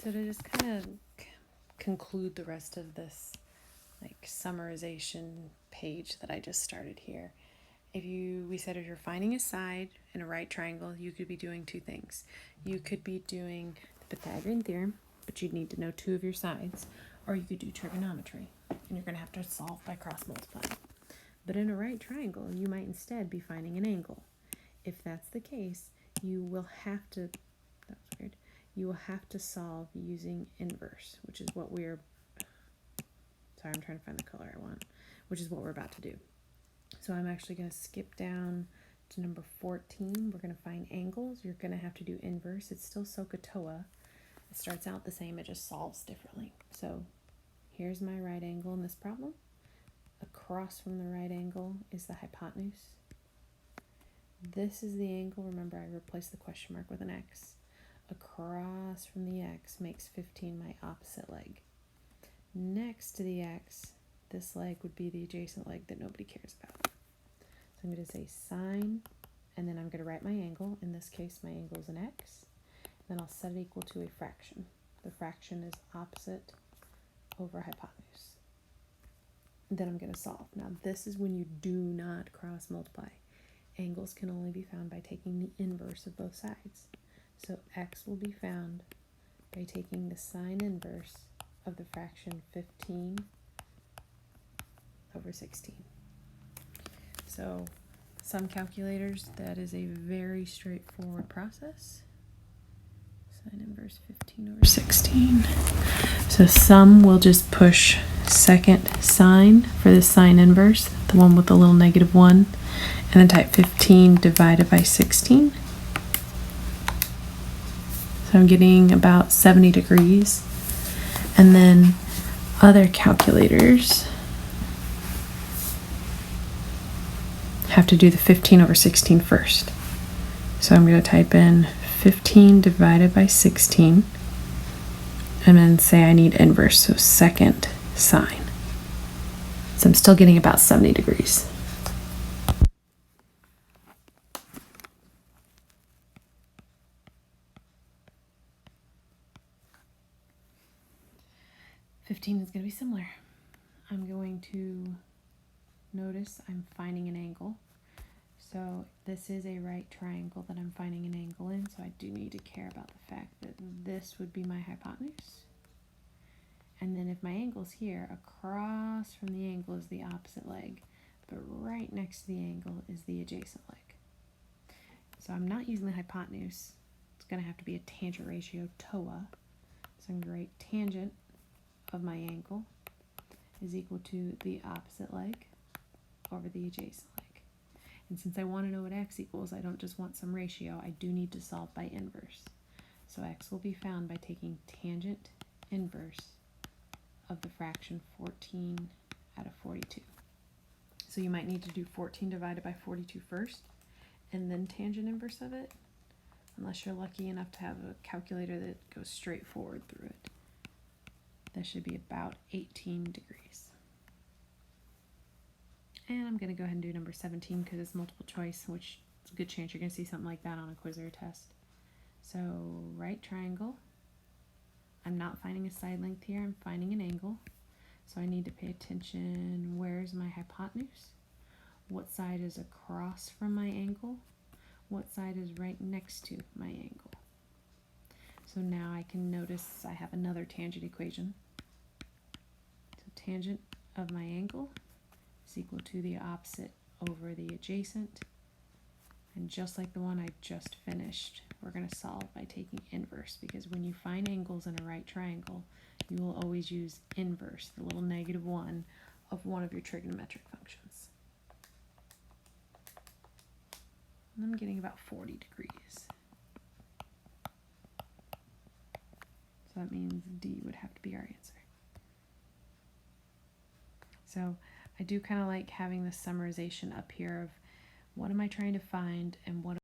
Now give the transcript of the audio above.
So to just kind of conclude the rest of this like summarization page that I just started here, we said if you're finding a side in a right triangle, you could be doing two things. You could be doing the Pythagorean theorem, but you'd need to know two of your sides, or you could do trigonometry, and you're going to have to solve by cross multiplying. But in a right triangle, you might instead be finding an angle. If that's the case, you will have to, that was weird, you will have to solve using inverse, which is what we're, sorry, I'm trying to find the color I want, which is what we're about to do. So I'm actually going to skip down to number 14. We're going to find angles. You're going to have to do inverse. It's still SOHCAHTOA. It starts out the same, it just solves differently. So here's my right angle in this problem. Across from the right angle is the hypotenuse. This is the angle. Remember, I replaced the question mark with an X. Across from the X makes 15 my opposite leg. Next to the X, this leg would be the adjacent leg that nobody cares about. So I'm going to say sine, and then I'm going to write my angle. In this case, my angle is an X. Then I'll set it equal to a fraction. The fraction is opposite over hypotenuse. Then I'm going to solve. Now this is when you do not cross multiply. Angles can only be found by taking the inverse of both sides. So X will be found by taking the sine inverse of the fraction 15 over 16. So some calculators, that is a very straightforward process. Sine inverse 15 over 16. So some will just push second sine for the sine inverse, the one with the little -1, and then type 15 divided by 16. So I'm getting about 70 degrees. And then other calculators have to do the 15 over 16 first. So I'm going to type in 15 divided by 16 and then say I need inverse, so second sine. So I'm still getting about 70 degrees. $15 is going to be similar. I'm going to notice I'm finding an angle. So this is a right triangle that I'm finding an angle in, so I do need to care about the fact that this would be my hypotenuse. And then if my angle's here, across from the angle is the opposite leg, but right next to the angle is the adjacent leg. So I'm not using the hypotenuse. It's going to have to be a tangent ratio, TOA. So I'm going to write tangent of my angle is equal to the opposite leg over the adjacent leg. And since I want to know what x equals, I don't just want some ratio, I do need to solve by inverse. So x will be found by taking tangent inverse of the fraction 14 out of 42. So you might need to do 14 divided by 42 first, and then tangent inverse of it, unless you're lucky enough to have a calculator that goes straight forward through it. That should be about 18 degrees. And I'm going to go ahead and do number 17 because it's multiple choice, which is a good chance you're going to see something like that on a quiz or a test. So right triangle. I'm not finding a side length here, I'm finding an angle. So I need to pay attention, where's my hypotenuse? What side is across from my angle? What side is right next to my angle? So now I can notice I have another tangent equation. So tangent of my angle is equal to the opposite over the adjacent. And just like the one I just finished, we're going to solve by taking inverse, because when you find angles in a right triangle, you will always use inverse, the little -1 of one of your trigonometric functions. And I'm getting about 40 degrees. So that means D would have to be our answer. So I do kind of like having the summarization up here of what am I trying to find and what